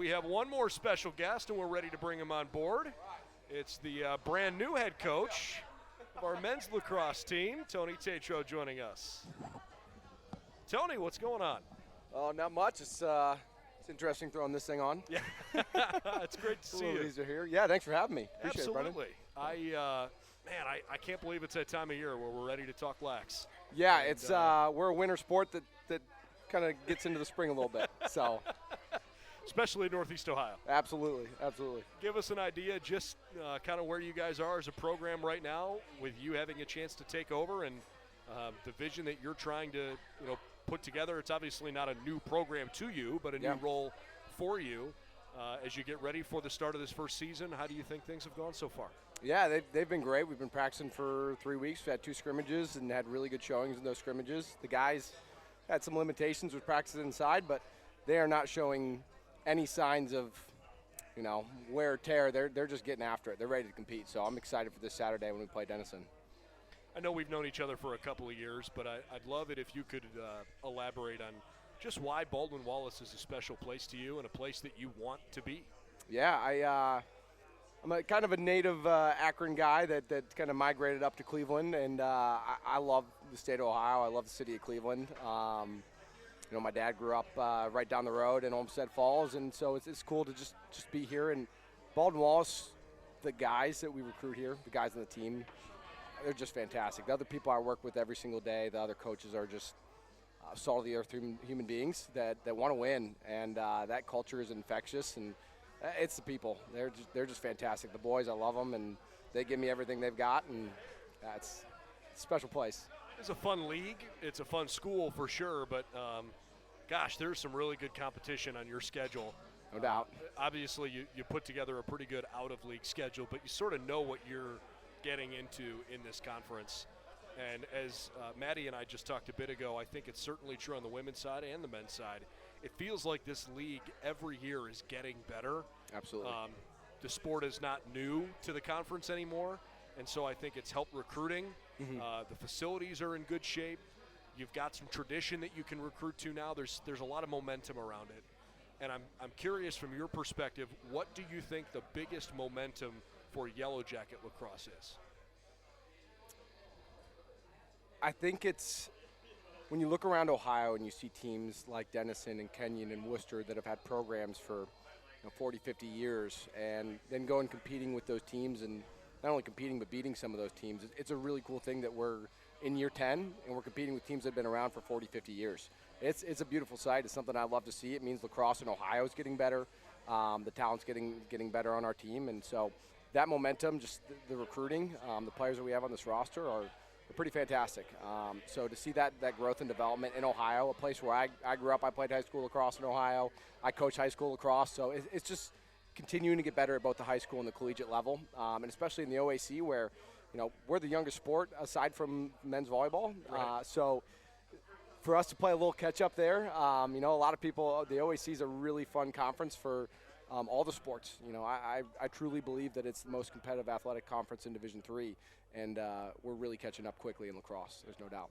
we have one more special guest, and we're ready to bring him on board. It's the brand new head coach of our men's lacrosse team, Tony Tatro, joining us. Tony, what's going on? Oh, not much. It's interesting throwing this thing on. Yeah, it's great to see you. Are here. Yeah, thanks for having me. Appreciate Absolutely. it, Brendan. I can't believe it's that time of year where we're ready to talk lax. Yeah, it's we're a winter sport that kind of gets into the spring a little bit. So, especially in Northeast Ohio. Absolutely. Give us an idea, just kind of where you guys are as a program right now, with you having a chance to take over and the vision that you're trying to, put together. It's obviously not a new program to you, but a new role for you. As you get ready for the start of this first season, how do you think things have gone so far? Yeah, they've been great. We've been practicing for 3 weeks. We had 2 scrimmages and had really good showings in those scrimmages. The guys had some limitations with practicing inside, but they are not showing any signs of, wear or tear. They're just getting after it. They're ready to compete. So I'm excited for this Saturday when we play Denison. I know we've known each other for a couple of years, but I'd love it if you could elaborate on just why Baldwin-Wallace is a special place to you and a place that you want to be. Yeah, I'm a kind of a native Akron guy that kind of migrated up to Cleveland, and I love the state of Ohio. I love the city of Cleveland. My dad grew up right down the road in Olmsted Falls, and so it's cool to just be here. And Baldwin-Wallace, the guys that we recruit here, the guys on the team, they're just fantastic. The other people I work with every single day, the other coaches are just salt of the earth human beings that want to win, and that culture is infectious, and it's the people. They're just fantastic. The boys, I love them, and they give me everything they've got, and it's a special place. It's a fun league. It's a fun school for sure, but there's some really good competition on your schedule. No doubt. Obviously, you put together a pretty good out-of-league schedule, but you sort of know what you're getting into in this conference. And as Maddie and I just talked a bit ago, I think it's certainly true on the women's side and the men's side. It feels like this league every year is getting better. Absolutely. The sport is not new to the conference anymore, and so I think it's helped recruiting. Mm-hmm. The facilities are in good shape. You've got some tradition that you can recruit to now. There's a lot of momentum around it. And I'm curious from your perspective, what do you think the biggest momentum for Yellow Jacket lacrosse is? I think it's when you look around Ohio and you see teams like Denison and Kenyon and Worcester that have had programs for 40, 50 years, and then go and competing with those teams, and not only competing but beating some of those teams. It's a really cool thing that we're in year 10 and we're competing with teams that have been around for 40, 50 years. It's a beautiful sight. It's something I love to see. It means lacrosse in Ohio is getting better. The talent's getting better on our team, and so that momentum, just the recruiting, the players that we have on this roster are pretty fantastic. So to see that growth and development in Ohio, a place where I grew up, I played high school lacrosse in Ohio. I coach high school lacrosse, so it's just continuing to get better at both the high school and the collegiate level, and especially in the OAC where, we're the youngest sport aside from men's volleyball. Right. So for us to play a little catch up there, a lot of people, the OAC is a really fun conference for all the sports. I truly believe that it's the most competitive athletic conference in Division III, and we're really catching up quickly in lacrosse. There's no doubt.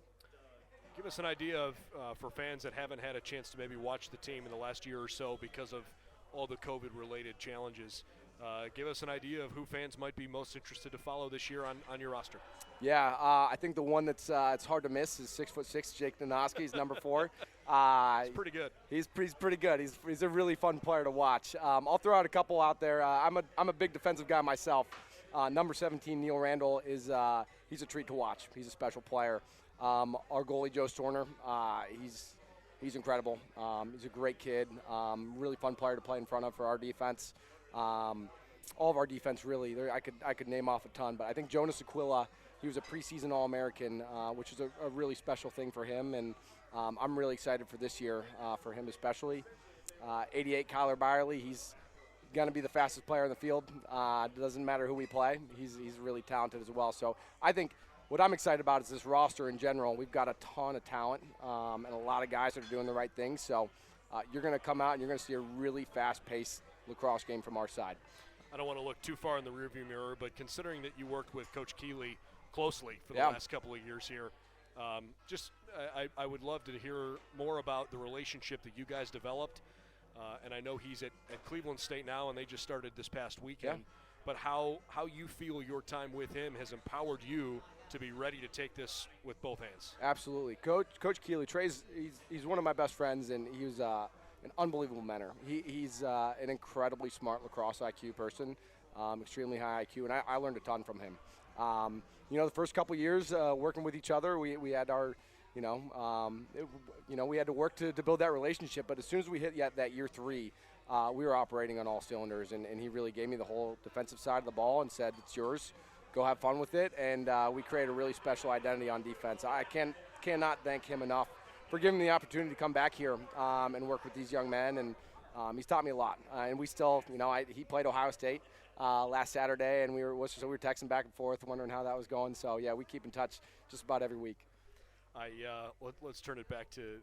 Give us an idea of, for fans that haven't had a chance to maybe watch the team in the last year or so because of all the COVID-related challenges. Give us an idea of who fans might be most interested to follow this year on your roster. Yeah, I think the one that's it's hard to miss is 6'6" Jake Nanoski. He's number 4. He's pretty good. He's pretty good. He's a really fun player to watch. I'll throw out a couple out there. I'm a big defensive guy myself. Number 17, Neil Randall, he's a treat to watch. He's a special player. Our goalie, Joe Storner, he's incredible. He's a great kid. Really fun player to play in front of for our defense. All of our defense, really. I could name off a ton, but I think Jonas Aquila, he was a preseason All-American, which is a really special thing for him, and I'm really excited for this year for him especially. 88, Kyler Byerly, he's going to be the fastest player in the field. Doesn't matter who we play. He's really talented as well. So I think what I'm excited about is this roster in general. We've got a ton of talent and a lot of guys that are doing the right things. So you're going to come out and you're going to see a really fast-paced lacrosse game from our side. I don't want to look too far in the rearview mirror, but considering that you worked with Coach Keeley closely for the last couple of years here, I would love to hear more about the relationship that you guys developed. and I know he's at Cleveland State now, and they just started this past weekend. Yeah. But how you feel your time with him has empowered you to be ready to take this with both hands. Absolutely. Coach Keeley, he's one of my best friends, and he was an unbelievable mentor. He's an incredibly smart lacrosse IQ person, extremely high IQ, and I learned a ton from him. The first couple years working with each other, we had our, we had to work to build that relationship. But as soon as we hit that year 3, we were operating on all cylinders, and he really gave me the whole defensive side of the ball and said, "It's yours. Go have fun with it." And we created a really special identity on defense. I cannot thank him enough for giving me the opportunity to come back here and work with these young men. And he's taught me a lot. And we still, he played Ohio State last Saturday, and we were texting back and forth, wondering how that was going. So yeah, we keep in touch just about every week. Let's turn it back to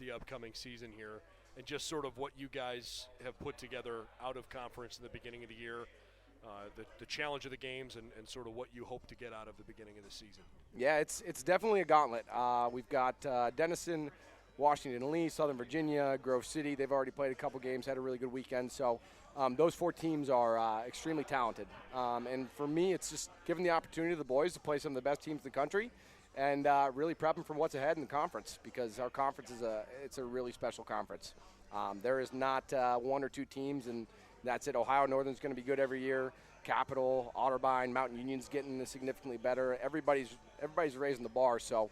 the upcoming season here, and just sort of what you guys have put together out of conference in the beginning of the year. The challenge of the games and sort of what you hope to get out of the beginning of the season. Yeah, it's definitely a gauntlet. We've got Denison, Washington Lee, Southern Virginia, Grove City. They've already played a couple games, had a really good weekend. So those 4 teams are extremely talented. And for me, it's just giving the opportunity to the boys to play some of the best teams in the country and really prepping for what's ahead in the conference, because our conference it's a really special conference. There is not 1 or 2 teams, and that's it. Ohio Northern's going to be good every year. Capital, Otterbein, Mountain Union's getting significantly better. Everybody's raising the bar. So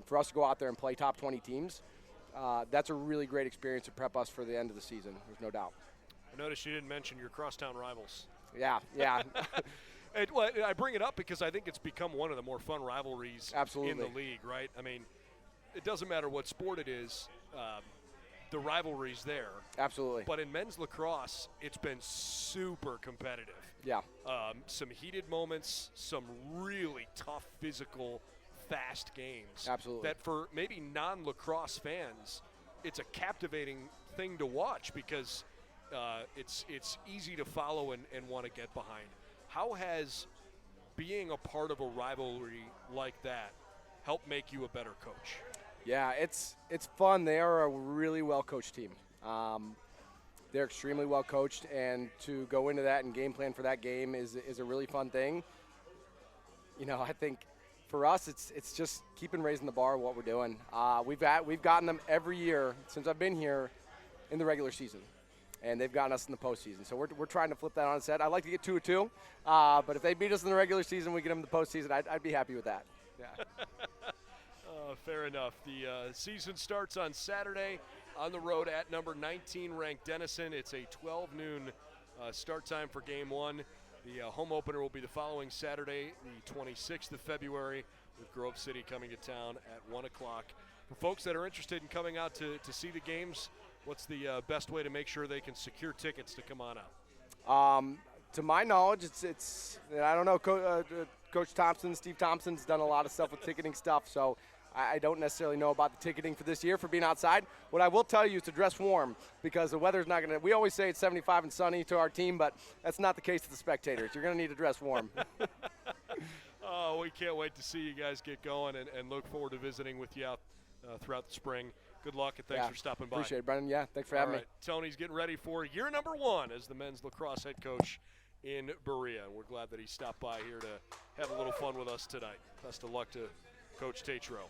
for us to go out there and play top 20 teams, that's a really great experience to prep us for the end of the season. There's no doubt. I noticed you didn't mention your Crosstown Rivals. Yeah. I bring it up because I think it's become one of the more fun rivalries in the league, right? I mean, it doesn't matter what sport it is. The rivalry's there. Absolutely. But in men's lacrosse, it's been super competitive. Yeah. Some heated moments, some really tough, physical, fast games. Absolutely. That for maybe non-lacrosse fans, it's a captivating thing to watch because it's easy to follow and want to get behind. How has being a part of a rivalry like that helped make you a better coach? Yeah, it's fun. They are a really well-coached team. They're extremely well-coached, and to go into that and game plan for that game is a really fun thing. I think for us, it's just keeping raising the bar of what we're doing. We've gotten them every year since I've been here in the regular season, and they've gotten us in the postseason. So we're trying to flip that on its head. I'd like to get 2-2, but if they beat us in the regular season, we get them in the postseason, I'd be happy with that. Yeah. Fair enough. The season starts on Saturday on the road at number 19 ranked Denison. It's a 12 noon start time for game 1. The home opener will be the following Saturday, the 26th of February, with Grove City coming to town at 1 o'clock. For folks that are interested in coming out to see the games, what's the best way to make sure they can secure tickets to come on out? To my knowledge, it's I don't know, Coach Thompson, Steve Thompson's done a lot of stuff with ticketing stuff, so I don't necessarily know about the ticketing for this year for being outside. What I will tell you is to dress warm, because the weather's not going to – we always say it's 75 and sunny to our team, but that's not the case to the spectators. You're going to need to dress warm. Oh, we can't wait to see you guys get going and look forward to visiting with you throughout the spring. Good luck, and thanks for stopping by. Appreciate it, Brendan. Yeah, thanks for having me. Tony's getting ready for year number 1 as the men's lacrosse head coach in Berea. We're glad that he stopped by here to have a little fun with us tonight. Best of luck to Coach Tatro.